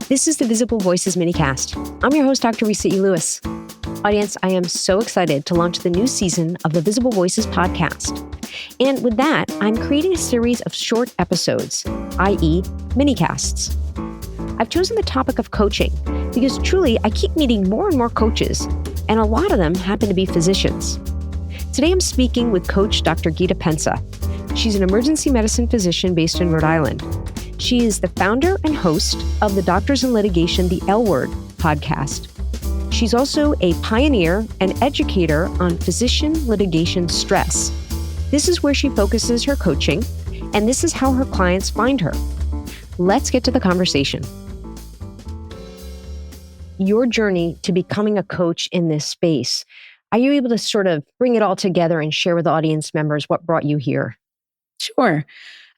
This is the Visible Voices minicast. I'm your host, Dr. Resa E. Lewis. Audience, I am so excited to launch the new season of the Visible Voices podcast. And with that, I'm creating a series of short episodes, i.e. minicasts. I've chosen the topic of coaching because truly I keep meeting more and more coaches, and a lot of them happen to be physicians. Today I'm speaking with Coach Dr. Gita Pensa. She's an emergency medicine physician based in Rhode Island. She is the founder and host of the Doctors and Litigation, the L Word podcast. She's also a pioneer and educator on physician litigation stress. This is where she focuses her coaching, and this is how her clients find her. Let's get to the conversation. Your journey to becoming a coach in this space, are you able to sort of bring it all together and share with audience members what brought you here? Sure.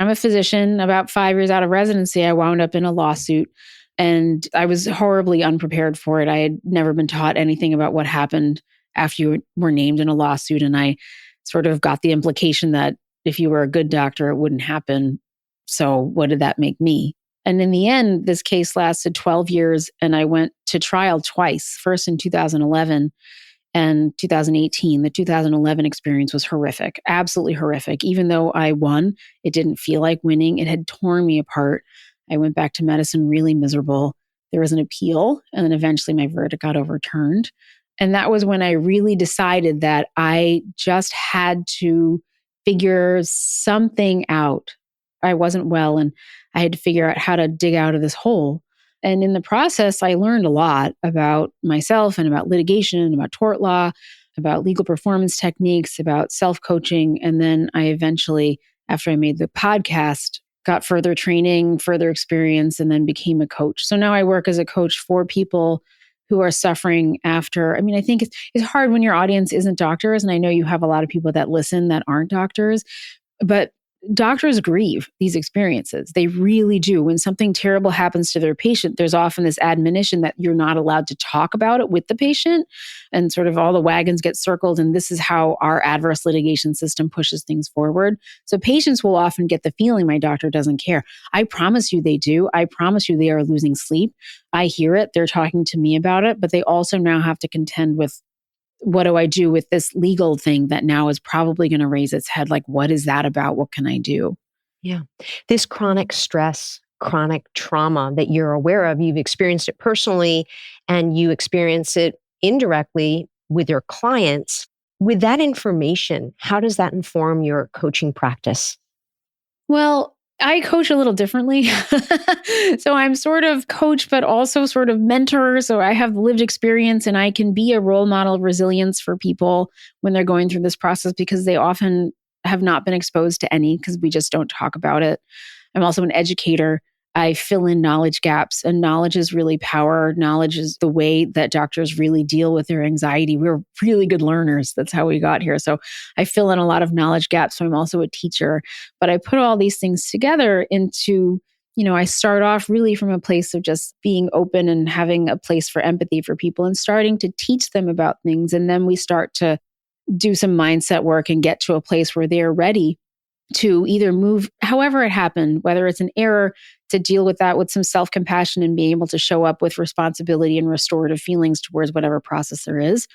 I'm a physician. About 5 years out of residency, I wound up in a lawsuit, and I was horribly unprepared for it. I had never been taught anything about what happened after you were named in a lawsuit, and I sort of got the implication that if you were a good doctor, it wouldn't happen. So what did that make me? And in the end, this case lasted 12 years, and I went to trial twice, first in 2011 and 2018. The 2011 experience was horrific, absolutely horrific. Even though I won, it didn't feel like winning. It had torn me apart. I went back to medicine really miserable. There was an appeal, and then eventually my verdict got overturned. And that was when I really decided that I just had to figure something out. I wasn't well, and I had to figure out how to dig out of this hole. And in the process, I learned a lot about myself and about litigation, about tort law, about legal performance techniques, about self-coaching. And then I eventually, after I made the podcast, got further training, further experience, and then became a coach. So now I work as a coach for people who are suffering after. I think it's hard when your audience isn't doctors. And I know you have a lot of people that listen that aren't doctors, but doctors grieve these experiences. They really do. When something terrible happens to their patient, there's often this admonition that you're not allowed to talk about it with the patient, and sort of all the wagons get circled. And this is how our adverse litigation system pushes things forward. So patients will often get the feeling my doctor doesn't care. I promise you they do. I promise you they are losing sleep. I hear it. They're talking to me about it, but they also now have to contend with, what do I do with this legal thing that now is probably going to raise its head? Like, what is that about? What can I do? Yeah. This chronic stress, chronic trauma that you're aware of, you've experienced it personally and you experience it indirectly with your clients. With that information, how does that inform your coaching practice? Well, I coach a little differently. So I'm sort of coach, but also sort of mentor. So I have lived experience, and I can be a role model of resilience for people when they're going through this process, because they often have not been exposed to any, because we just don't talk about it. I'm also an educator. I fill in knowledge gaps, and knowledge is really power. Knowledge is the way that doctors really deal with their anxiety. We're really good learners. That's how we got here. So I fill in a lot of knowledge gaps. So I'm also a teacher, but I put all these things together into, I start off really from a place of just being open and having a place for empathy for people and starting to teach them about things. And then we start to do some mindset work and get to a place where they're ready to either move however it happened, whether it's an error, to deal with that with some self-compassion and being able to show up with responsibility and restorative feelings towards whatever process there is.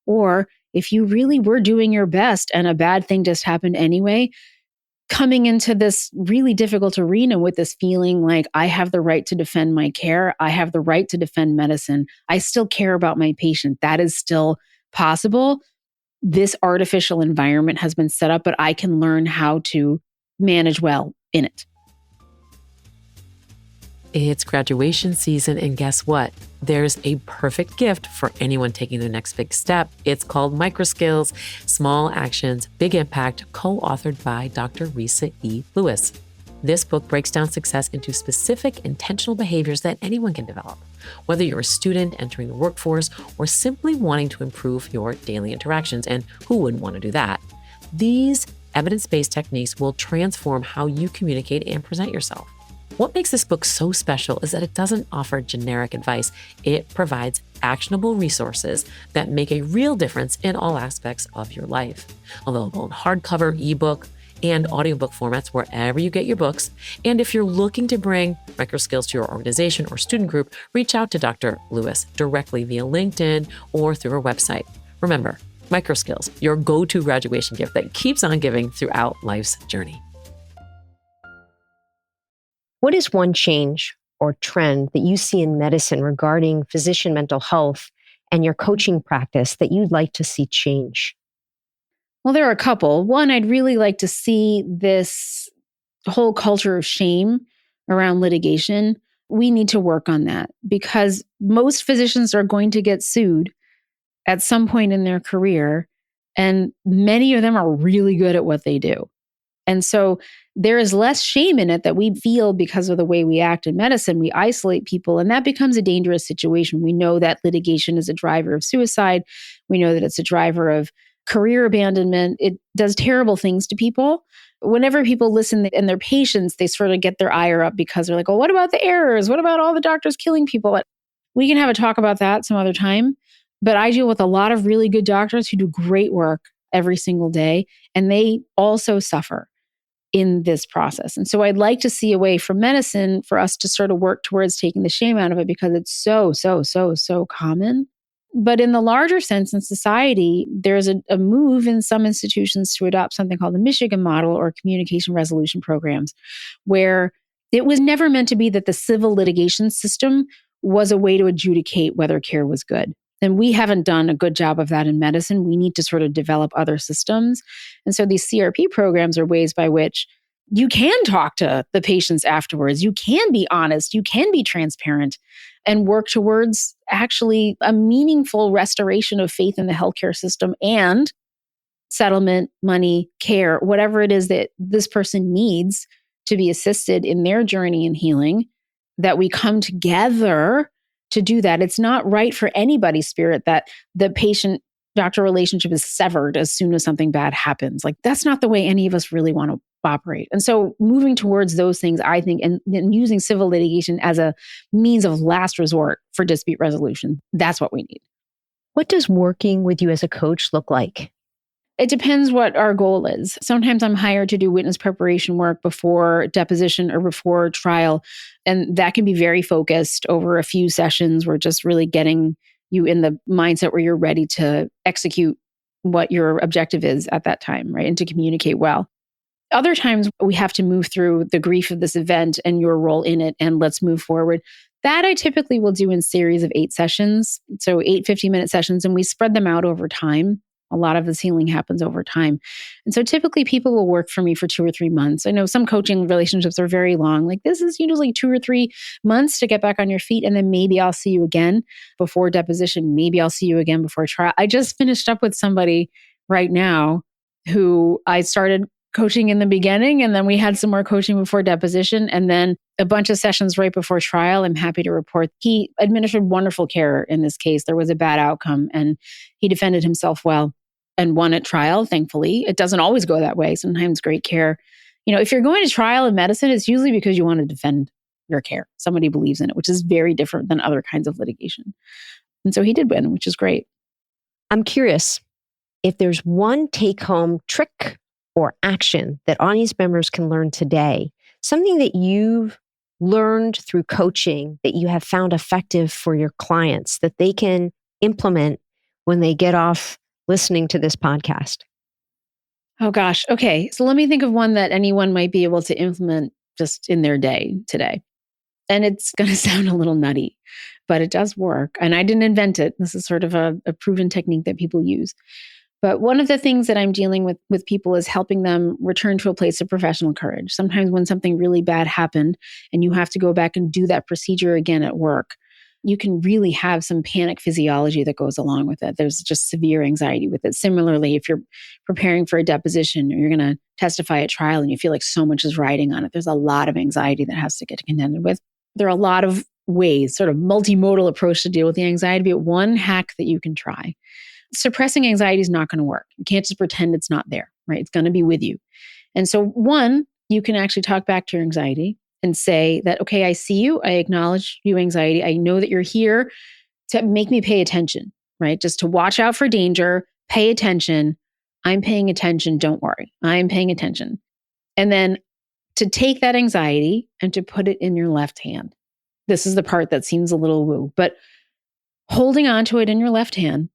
Or if you really were doing your best and a bad thing just happened anyway, coming into this really difficult arena with this feeling like, I have the right to defend my care. I have the right to defend medicine. I still care about my patient. That is still possible. This artificial environment has been set up, but I can learn how to manage well in it. It's graduation season, and guess what? There's a perfect gift for anyone taking the next big step. It's called Microskills, Small Actions, Big Impact, co-authored by Dr. Resa E. Lewis. This book breaks down success into specific intentional behaviors that anyone can develop, whether you're a student entering the workforce or simply wanting to improve your daily interactions, and who wouldn't want to do that? These evidence-based techniques will transform how you communicate and present yourself. What makes this book so special is that it doesn't offer generic advice. It provides actionable resources that make a real difference in all aspects of your life. Available in hardcover, ebook, and audiobook formats wherever you get your books. And if you're looking to bring microskills to your organization or student group, reach out to Dr. Lewis directly via LinkedIn or through her website. Remember, microskills, your go-to graduation gift that keeps on giving throughout life's journey. What is one change or trend that you see in medicine regarding physician mental health and your coaching practice that you'd like to see change? Well, there are a couple. One, I'd really like to see this whole culture of shame around litigation. We need to work on that because most physicians are going to get sued at some point in their career, and many of them are really good at what they do. And so there is less shame in it that we feel because of the way we act in medicine. We isolate people, and that becomes a dangerous situation. We know that litigation is a driver of suicide. We know that it's a driver of career abandonment. It does terrible things to people. Whenever people listen and their patients, they sort of get their ire up because they're like, well, what about the errors? What about all the doctors killing people? We can have a talk about that some other time. But I deal with a lot of really good doctors who do great work every single day, and they also suffer in this process. And so I'd like to see a way for medicine for us to sort of work towards taking the shame out of it because it's so common. But in the larger sense in society, there's a move in some institutions to adopt something called the Michigan model or communication resolution programs, where it was never meant to be that the civil litigation system was a way to adjudicate whether care was good. And we haven't done a good job of that in medicine. We need to sort of develop other systems. And so these CRP programs are ways by which you can talk to the patients afterwards. You can be honest. You can be transparent and work towards actually a meaningful restoration of faith in the healthcare system and settlement, money, care, whatever it is that this person needs to be assisted in their journey in healing, that we come together to do that. It's not right for anybody's spirit that the patient-doctor relationship is severed as soon as something bad happens. Like, that's not the way any of us really want to operate. And so moving towards those things, I think, and using civil litigation as a means of last resort for dispute resolution, that's what we need. What does working with you as a coach look like? It depends what our goal is. Sometimes I'm hired to do witness preparation work before deposition or before trial. And that can be very focused over a few sessions. We're just really getting you in the mindset where you're ready to execute what your objective is at that time, right? And to communicate well. Other times we have to move through the grief of this event and your role in it, and let's move forward. That I typically will do in series of 8 sessions. So 8 50-minute sessions, and we spread them out over time. A lot of this healing happens over time. And so typically people will work for me for 2 or 3 months. I know some coaching relationships are very long. Like, this is usually 2 or 3 months to get back on your feet. And then maybe I'll see you again before deposition. Maybe I'll see you again before trial. I just finished up with somebody right now who I started coaching in the beginning, and then we had some more coaching before deposition, and then a bunch of sessions right before trial. I'm happy to report he administered wonderful care in this case. There was a bad outcome, and he defended himself well and won at trial, thankfully. It doesn't always go that way. Sometimes great care. If you're going to trial in medicine, it's usually because you want to defend your care. Somebody believes in it, which is very different than other kinds of litigation. And so he did win, which is great. I'm curious if there's one take-home trick or action that audience members can learn today, something that you've learned through coaching that you have found effective for your clients that they can implement when they get off listening to this podcast. Oh gosh. Okay. So let me think of one that anyone might be able to implement just in their day today. And it's going to sound a little nutty, but it does work. And I didn't invent it. This is sort of a proven technique that people use. But one of the things that I'm dealing with people is helping them return to a place of professional courage. Sometimes when something really bad happened and you have to go back and do that procedure again at work, you can really have some panic physiology that goes along with it. There's just severe anxiety with it. Similarly, if you're preparing for a deposition or you're going to testify at trial and you feel like so much is riding on it, there's a lot of anxiety that has to get contended with. There are a lot of ways, sort of multimodal approach to deal with the anxiety, but one hack that you can try. Suppressing anxiety is not going to work. You can't just pretend it's not there, right? It's going to be with you. And so one, you can actually talk back to your anxiety and say that, okay, I see you. I acknowledge you, anxiety. I know that you're here to make me pay attention, right? Just to watch out for danger, pay attention. I'm paying attention. Don't worry. I'm paying attention. And then to take that anxiety and to put it in your left hand. This is the part that seems a little woo, but holding on to it in your left hand,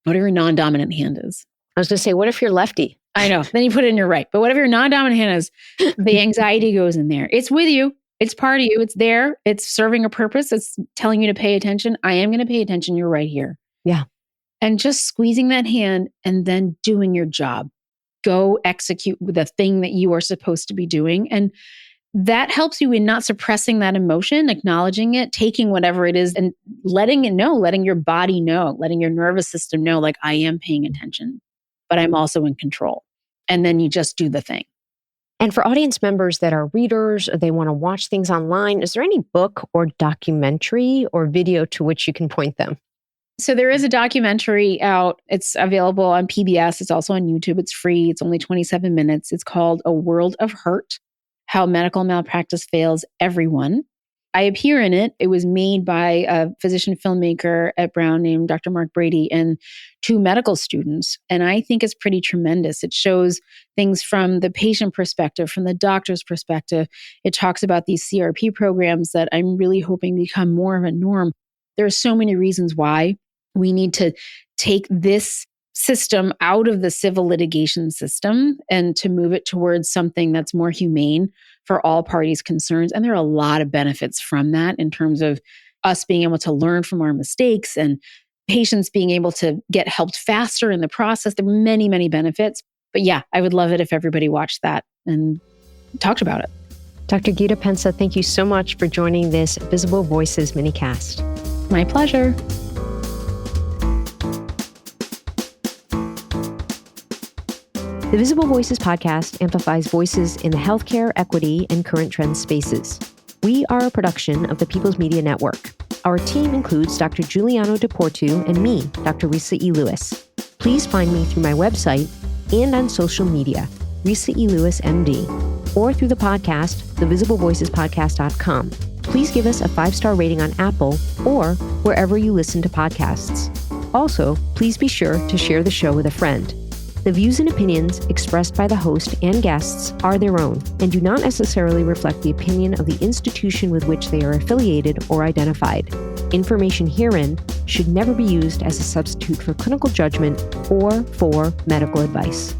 whatever your non-dominant hand is. I was going to say, what if you're lefty? I know. Then you put it in your right. But whatever your non-dominant hand is, the anxiety goes in there. It's with you. It's part of you. It's there. It's serving a purpose. It's telling you to pay attention. I am going to pay attention. You're right here. Yeah. And just squeezing that hand and then doing your job. Go execute the thing that you are supposed to be doing. And that helps you in not suppressing that emotion, acknowledging it, taking whatever it is and letting it know, letting your body know, letting your nervous system know, like, I am paying attention, but I'm also in control. And then you just do the thing. And for audience members that are readers, or they want to watch things online, is there any book or documentary or video to which you can point them? So there is a documentary out. It's available on PBS. It's also on YouTube. It's free. It's only 27 minutes. It's called A World of Hurt: How Medical Malpractice Fails Everyone. I appear in it. It was made by a physician filmmaker at Brown named Dr. Mark Brady and 2 medical students. And I think it's pretty tremendous. It shows things from the patient perspective, from the doctor's perspective. It talks about these CRP programs that I'm really hoping become more of a norm. There are so many reasons why we need to take this system out of the civil litigation system and to move it towards something that's more humane for all parties concerned. And there are a lot of benefits from that in terms of us being able to learn from our mistakes and patients being able to get helped faster in the process. There are many, many benefits. But yeah, I would love it if everybody watched that and talked about it. Dr. Gita Pensa, thank you so much for joining this Visible Voices minicast. My pleasure. The Visible Voices podcast amplifies voices in the healthcare, equity, and current trend spaces. We are a production of the People's Media Network. Our team includes Dr. Giuliano DePortu and me, Dr. Resa E. Lewis. Please find me through my website and on social media, Resa E. Lewis, MD, or through the podcast, thevisiblevoicespodcast.com. Please give us a 5-star rating on Apple or wherever you listen to podcasts. Also, please be sure to share the show with a friend. The views and opinions expressed by the host and guests are their own and do not necessarily reflect the opinion of the institution with which they are affiliated or identified. Information herein should never be used as a substitute for clinical judgment or for medical advice.